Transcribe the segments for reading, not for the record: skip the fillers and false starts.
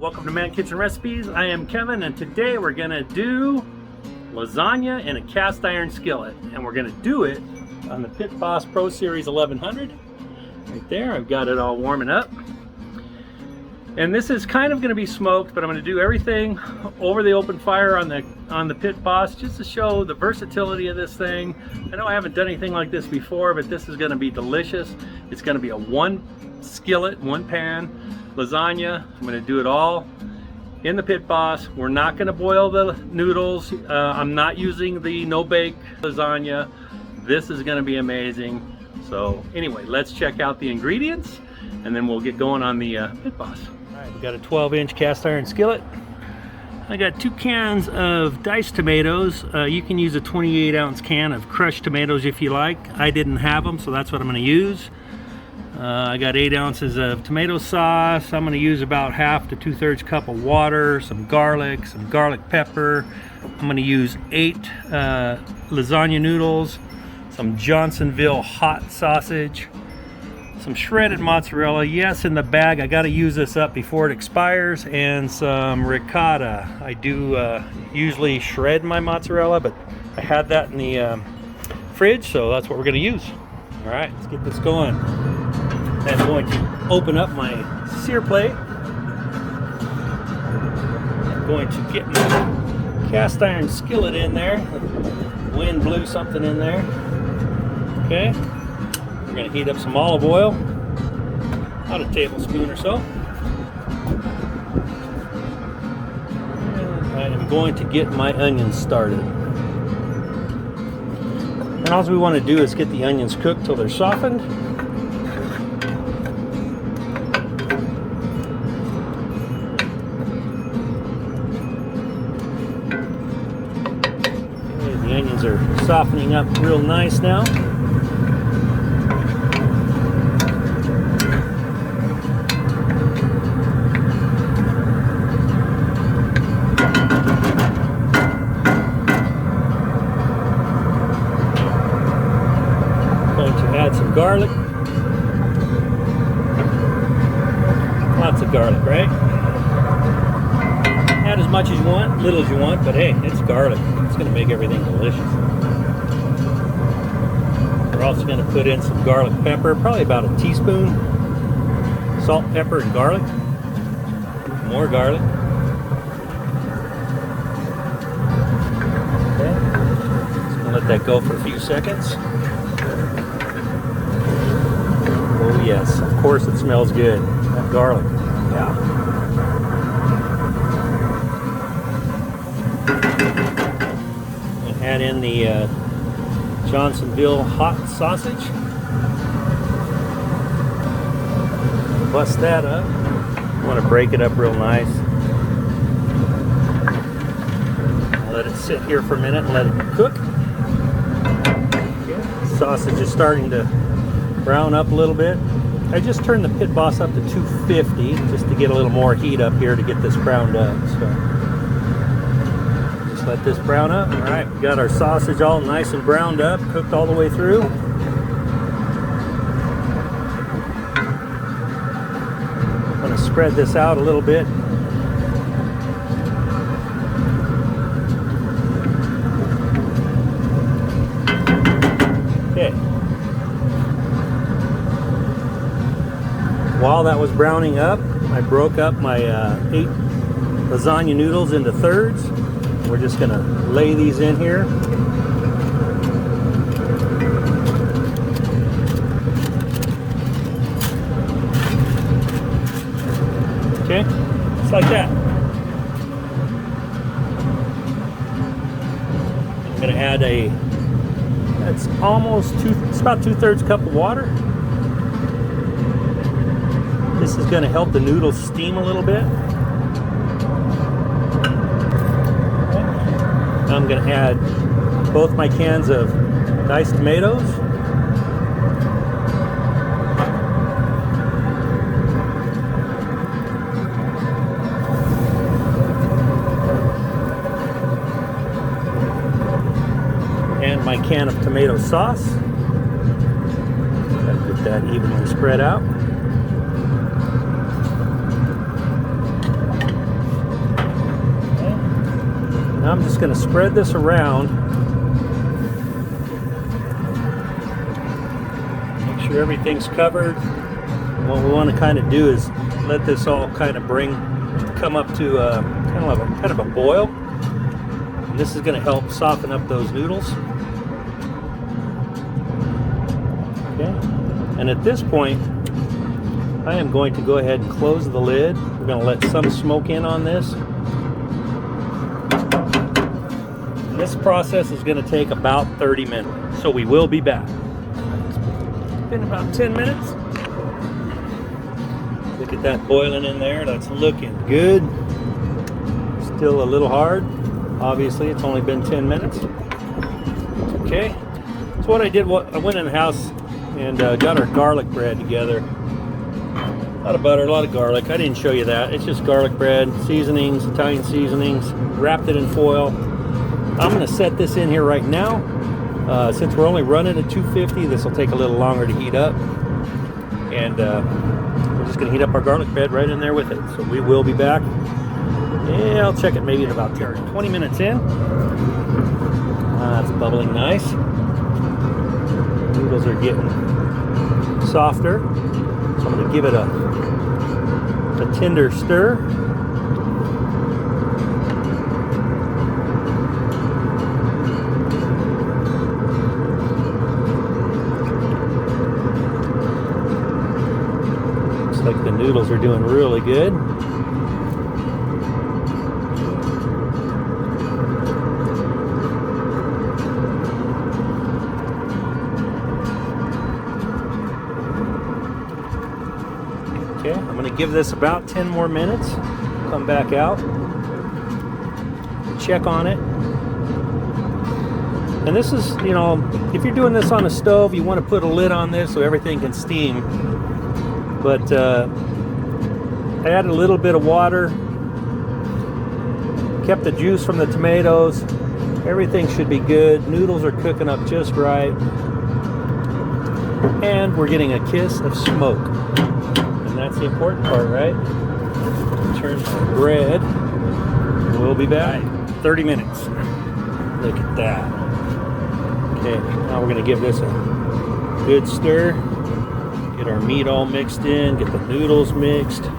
Welcome to Man Kitchen Recipes. I am Kevin, and today we're gonna do lasagna in a cast iron skillet, and we're gonna do it on the Pit Boss Pro Series 1100. Right there, I've got it all warming up. And this is kind of gonna be smoked, but I'm gonna do everything over the open fire on the Pit Boss just to show the versatility of this thing. I know I haven't done anything like this before, but this is gonna be delicious. It's gonna be a one skillet, one pan lasagna. I'm going to do it all in the Pit Boss. We're not going to boil the noodles. I'm not using the no-bake lasagna. This is going to be amazing. So anyway, let's check out the ingredients and then we'll get going on the Pit Boss. All right, we got a 12-inch cast iron skillet. I got 2 cans of diced tomatoes. You can use a 28-ounce can of crushed tomatoes if you like. I didn't have them, so that's what I'm going to use. I got 8 ounces of tomato sauce. I'm going to use about half to 2/3 cup of water, some garlic pepper. I'm going to use 8 lasagna noodles, some Johnsonville hot sausage, some shredded mozzarella. Yes, in the bag, I got to use this up before it expires, and some ricotta. I do usually shred my mozzarella, but I had that in the fridge, so that's what we're going to use. All right, let's get this going. I'm going to open up my sear plate. I'm going to get my cast iron skillet in there. The wind blew something in there. Okay. We're going to heat up some olive oil, about a tablespoon or so. And I am going to get my onions started. And all we want to do is get the onions cooked till they're softened. The onions are softening up real nice now. Going to add some garlic. Lots of garlic, right? Add as much as you want, little as you want, but hey, it's garlic. It's going to make everything delicious. We're also going to put in some garlic pepper, probably about a teaspoon. Salt, pepper, and garlic. More garlic. Okay. Just going to let that go for a few seconds. Oh yes, of course it smells good. That garlic. Yeah. Add in the Johnsonville hot sausage. Bust that up. I want to break it up real nice. I'll let it sit here for a minute and let it cook. Okay. The sausage is starting to brown up a little bit. I just turned the Pit Boss up to 250 just to get a little more heat up here to get this browned up. So let this brown up. All right, we got our sausage all nice and browned up, cooked all the way through. I'm going to spread this out a little bit. Okay. While that was browning up, I broke up my 8 lasagna noodles into thirds. We're just going to lay these in here. Okay, just like that. I'm going to add it's about 2/3 cup of water. This is going to help the noodles steam a little bit. I'm going to add both my cans of diced tomatoes. And my can of tomato sauce. Try to get that evenly spread out. Now I'm just going to spread this around. Make sure everything's covered. And what we want to kind of do is let this all kind of come up to kind of a boil. And this is going to help soften up those noodles. Okay. And at this point, I am going to go ahead and close the lid. We're going to let some smoke in on this. And this process is going to take about 30 minutes. So we will be back. It's been about 10 minutes. Look at that boiling in there. That's looking good. Still a little hard. Obviously, it's only been 10 minutes. Okay. So what I did, I went in the house and got our garlic bread together. A lot of butter, a lot of garlic. I didn't show you that. It's just garlic bread, seasonings, Italian seasonings. Wrapped it in foil. I'm going to set this in here right now. Since we're only running at 250, this will take a little longer to heat up. And we're just going to heat up our garlic bread right in there with it. So we will be back. Yeah, I'll check it maybe in about 20 minutes in. It's bubbling nice. Noodles are getting softer. So I'm going to give it a tender stir. Looks like the noodles are doing really good. Okay, I'm going to give this about 10 more minutes. Come back out, check on it. And this is, you know, if you're doing this on a stove, you want to put a lid on this so everything can steam. But I added a little bit of water, kept the juice from the tomatoes. Everything should be good. Noodles are cooking up just right. And we're getting a kiss of smoke. And that's the important part, right? Turn my bread. We'll be back. 30 minutes. Look at that. Okay, now we're going to give this a good stir. Get our meat all mixed in. Get the noodles mixed. Look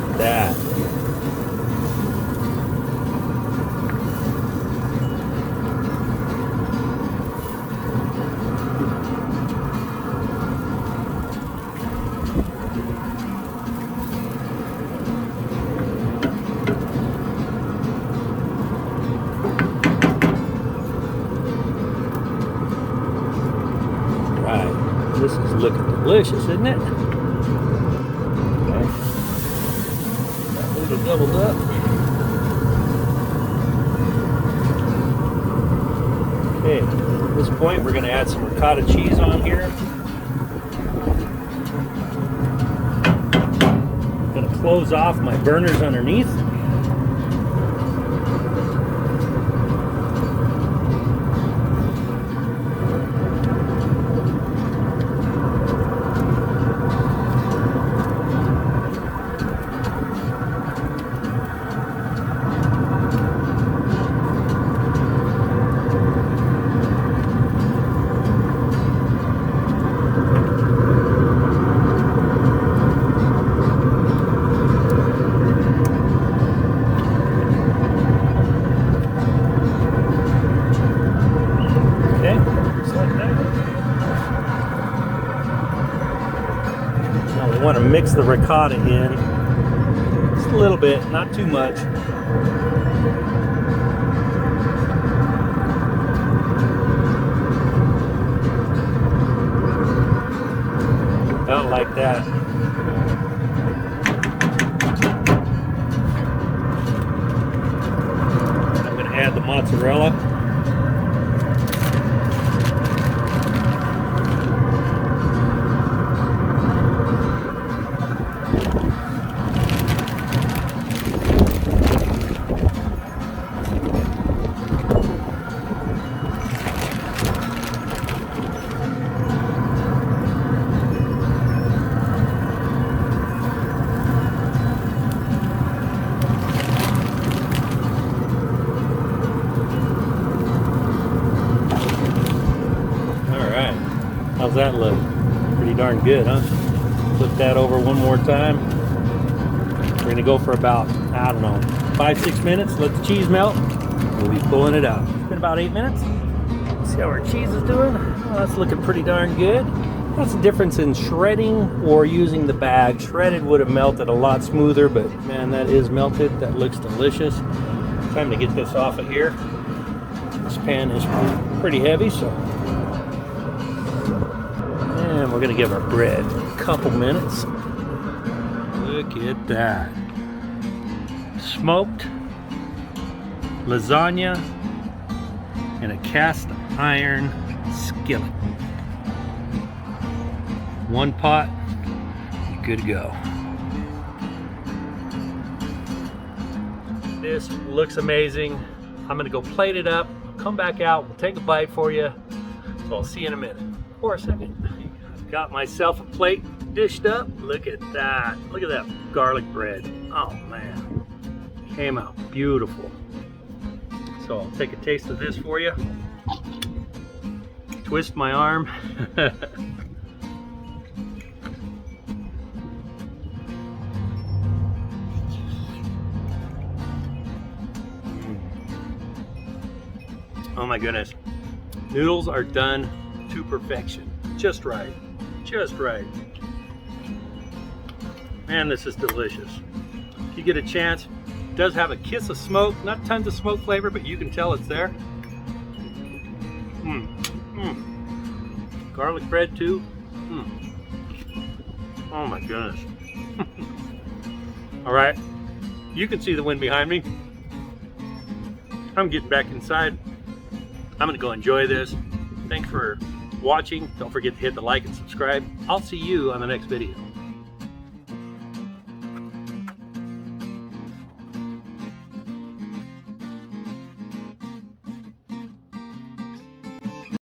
at that. This is looking delicious, isn't it? Okay. Got a little doubled up. Okay, at this point we're going to add some ricotta cheese on here. I'm going to close off my burners underneath. Want to mix the ricotta in just a little bit, not too much. About like that. I'm going to add the mozzarella. How's that look? Pretty darn good, huh? Flip that over one more time. We're gonna go for about, I don't know, 5-6 minutes. Let the cheese melt. We'll be pulling it out. It's been about 8 minutes. See how our cheese is doing? Oh, that's looking pretty darn good. That's the difference in shredding or using the bag. Shredded would have melted a lot smoother, but man, that is melted. That looks delicious. Time to get this off of here. This pan is pretty heavy, so. And we're gonna give our bread a couple minutes. Look at that. Smoked lasagna in a cast iron skillet. One pot, you're good to go. This looks amazing. I'm gonna go plate it up, come back out, we'll take a bite for you. So I'll see you in a minute, or a second. I've got myself a plate dished up. Look at that. Look at that garlic bread. Oh man, came out beautiful. So I'll take a taste of this for you. Twist my arm. Oh my goodness. Noodles are done to perfection. Just right. Just right. Man, this is delicious. If you get a chance, it does have a kiss of smoke. Not tons of smoke flavor, but you can tell it's there. Garlic bread too. Oh my goodness. All right, you can see the wind behind me. I'm getting back inside. I'm gonna go enjoy this. Thanks for watching. Don't forget to hit the like and subscribe. I'll see you on the next video.